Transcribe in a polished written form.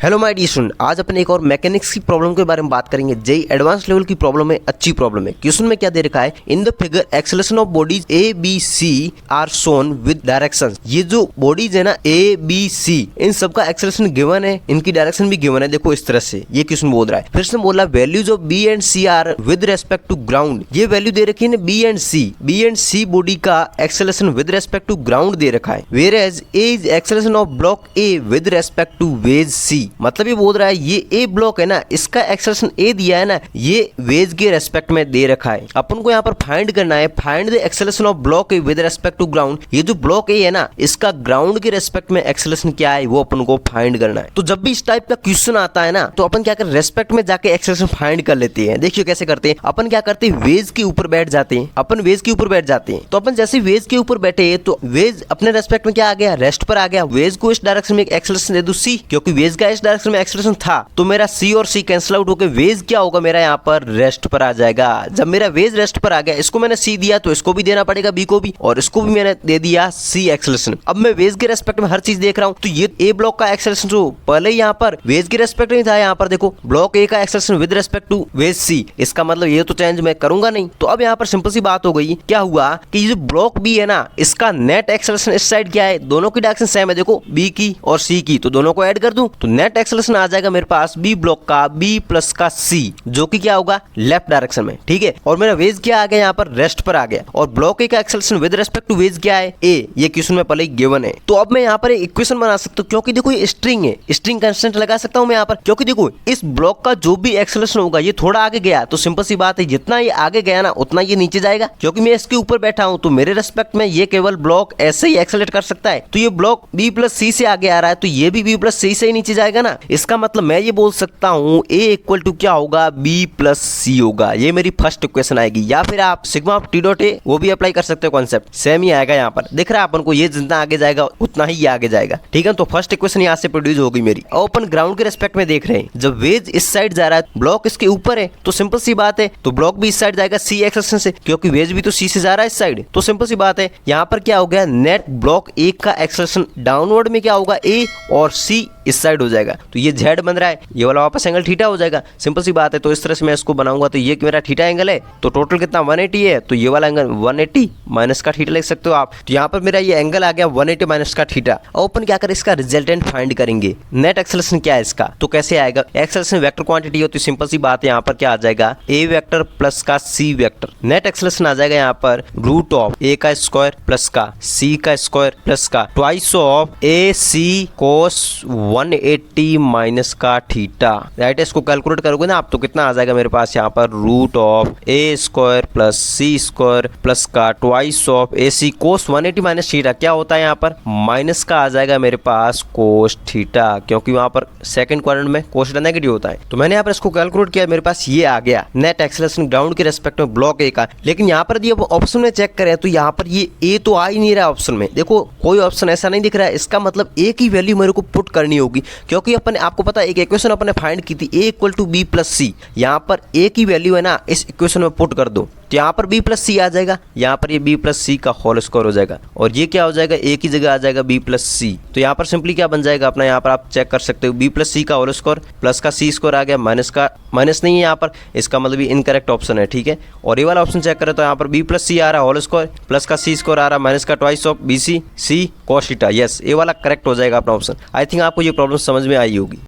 Hello my dear student, आज अपन एक और मैकेनिक्स की प्रॉब्लम के बारे में बात करेंगे। जेई एडवांस लेवल की प्रॉब्लम है, अच्छी प्रॉब्लम है। क्वेश्चन में क्या दे रखा है, in the figure acceleration of bodies A B C are shown with directions. ये जो बॉडीज है ना ए बी सी, इन सबका एक्सेलरेशन गिवन है, इनकी डायरेक्शन भी गिवन है। देखो इस तरह से ये क्वेश्चन बोल रहा है। फिर से बोला values of B and C are with respect to ground. ये वैल्यू दे रखी है ना बी एंड सी बॉडी का acceleration with respect to ground दे रखा है। Whereas A is acceleration of block A with respect to wedge C. मतलब ये बोल रहा है ये ए ब्लॉक है ना, इसका एक्सेलरेशन ए दिया है ना, ये वेज के रेस्पेक्ट में दे रखा है। अपन को यहाँ पर फाइंड करना है, find the acceleration of block A with respect to ground. ये जो ब्लॉक ए है ना, इसका ग्राउंड के रेस्पेक्ट में एक्सेलरेशन क्या है वो अपन को फाइंड करना है। तो जब भी इस टाइप का क्वेश्चन आता है ना, तो अपन क्या कर रेस्पेक्ट में जाके एक्सेलरेशन फाइंड कर लेते हैं। देखिए कैसे करते हैं, अपन क्या करते हैं वेज के ऊपर बैठ जाते हैं। अपन वेज के ऊपर बैठ जाते हैं, तो अपन जैसे वेज के ऊपर बैठे तो वेज अपने रेस्पेक्ट में क्या आ गया, रेस्ट पर आ गया। वेज को इस डायरेक्शन में एक्सेलरेशन दे दूं सी, क्योंकि वेज का इस डायरेक्शन में एक्सेलरेशन था, तो मेरा सी और सी कैंसिल आउट होकर वेज क्या होगा, मेरा यहाँ पर रेस्ट पर आ जाएगा। जब मेरा वेज रेस्ट पर आ गया, इसको मैंने सी दिया तो इसको भी देना पड़ेगा बी को भी, और इसको भी मैंने दे दिया सी एक्सेलरेशन। अब मैं वेज के रेस्पेक्ट में हर चीज देख रहा हूँ, तो ये ए ब्लॉक का एक्सेलरेशन जो पहले यहाँ पर वेज के रेस्पेक्ट में था, यहाँ पर देखो ब्लॉक ए का acceleration with respect to wedge C. इसका मतलब ये तो चेंज मैं करूंगा नहीं। तो अब यहाँ पर सिंपल सी बात हो गई, क्या हुआ कि ये जो ब्लॉक बी है ना, इसका नेट एक्सेलरेशन इस साइड क्या है, दोनों की डायरेक्शन सेम है। देखो बी की और सी की, तो दोनों को ऐड कर दूं तो नेट एक्सेलरेशन आ जाएगा मेरे पास बी ब्लॉक का बी प्लस का सी, जो कि क्या होगा लेफ्ट डायरेक्शन में। ठीक है, और मेरा वेज क्या आ गया, यहाँ पर रेस्ट पर आ गया। और ब्लॉक ए का acceleration with respect to wedge क्या है, ए। ये क्वेश्चन में पहले ही गिवन है। तो अब मैं यहाँ पर एक इक्वेशन बना सकता हूँ, क्योंकि देखो ये स्ट्रिंग है, स्ट्रिंग कांस्टेंट लगा सकता हूँ मैं यहाँ पर। क्योंकि देखो इस ब्लॉक का जो भी एक्सेलरेशन होगा, ये थोड़ा आगे गया तो सिंपल सी बात है, जितना ये आगे गया ना उतना ये नीचे जाएगा। क्योंकि मैं इसके ऊपर बैठा हूँ, तो मेरे रेस्पेक्ट में ये केवल ब्लॉक ऐसे ही एक्सेलरेट कर सकता है। तो ये ब्लॉक बी प्लस सी से आगे आ रहा है, तो ये भी बी प्लस सी से ही नीचे जाएगा ना। इसका मतलब मैं ये बोल सकता हूँ ए इक्वल टू क्या होगा, बी प्लस सी होगा। ये मेरी फर्स्ट इक्वेशन आएगी। या फिर आप sigma of T dot A वो भी अप्लाई कर सकते हो, कॉन्सेप्ट सेम ही आएगा। यहाँ पर दिख रहा है अपन को, ये जितना आगे जाएगा उतना ही ये आगे जाएगा। ठीक है, तो फर्स्ट इक्वेशन यहाँ से प्रोड्यूस होगी मेरी। और अपन ग्राउंड के रेस्पेक्ट में देख रहे हैं, जब वेज इस साइड जा रहा है, ब्लॉक इसके ऊपर है, तो सिंपल सी बात है, तो ब्लॉक भी इस साइड जाएगा सी एक्सेलरेशन से, क्योंकि वेज भी तो सी से जा रहा है इस साइड। तो सिंपल सी बात है, यहाँ पर क्या हो गया, नेट ब्लॉक ए का एक्सेलरेशन डाउनवर्ड में क्या होगा, ए, और सी इस साइड हो जाएगा। तो ये जेड बन रहा है, ये वाला वापस एंगल थीटा हो जाएगा। सिंपल सी बात है। तो इस तरह से मैं इसको बनाऊंगा, तो ये मेरा थीटा एंगल है, तो टोटल कितना 180 है, तो ये वाला एंगल 180 माइनस का थीटा लिख सकते हो आप। तो यहाँ पर मेरा ये एंगल आ गया 180 माइनस का थीटा। और अपन क्या करें, इसका रिजल्टेंट फाइंड करेंगे, नेट एक्सेलरेशन क्या है इसका। तो कैसे आएगा, एक्सेलरेशन वेक्टर क्वांटिटी हो, तो सिंपल सी बात है, यहाँ पर क्या आ जाएगा, ए वेक्टर प्लस का सी वेक्टर। नेट एक्सेलरेशन आ जाएगा यहाँ पर रूट ऑफ ए का स्क्वायर प्लस का सी का स्क्वायर प्लस का twice of A C cos 180 minus का थीटा। राइट, इसको कैलकुलेट करोगे ना आप, तो कितना आ जाएगा मेरे पास यहाँ पर, root of a square plus c square plus का twice of A C cos 180 minus theta. क्या होता है यहाँ पर, माइनस का आ जाएगा मेरे पास कोस थीटा, क्योंकि वहां पर सेकंड क्वाड्रेंट में कोस थीटा नेगेटिव होता है। तो मैंने यहाँ पर इसको कैलकुलेट किया, मेरे पास ये आ गया नेट एक्सेलरेशन ग्राउंड के रेस्पेक्ट में ब्लॉक ए का। लेकिन यहाँ पर यदि ऑप्शन में चेक करें, तो यहाँ पर ये ए तो आ ही नहीं रहा ऑप्शन में। देखो कोई ऑप्शन ऐसा नहीं दिख रहा है, इसका मतलब ए की वैल्यू मेरे को पुट करनी होगी। क्योंकि अपन आपको पता है एक इक्वेशन अपन ने फाइंड की थी, ए इक्वल टू बी प्लस सी। यहाँ पर ए की वैल्यू है ना, इस इक्वेशन में पुट कर दो, तो यहाँ पर b प्लस सी आ जाएगा, यहाँ पर ये b प्लस सी का होल स्क्वायर हो जाएगा, और ये क्या हो जाएगा, a की जगह आ जाएगा b प्लस सी। तो यहाँ पर सिंपली क्या बन जाएगा अपना, यहाँ पर आप चेक कर सकते हो, b प्लस सी का होल स्क्वायर प्लस का सी स्क्वायर आ गया, माइनस का माइनस नहीं है यहाँ पर, इसका मतलब ये इनकरेक्ट ऑप्शन है। ठीक है, और ये वाला ऑप्शन चेक करें, तो यहाँ पर b प्लस सी आ रहा है होल स्क्वायर प्लस का सी स्क्वायर आ रहा है, माइनस का twice of B C C cos theta. Yes, ये वाला करेक्ट हो जाएगा अपना ऑप्शन। आई थिंक आपको ये प्रॉब्लम समझ में आई होगी।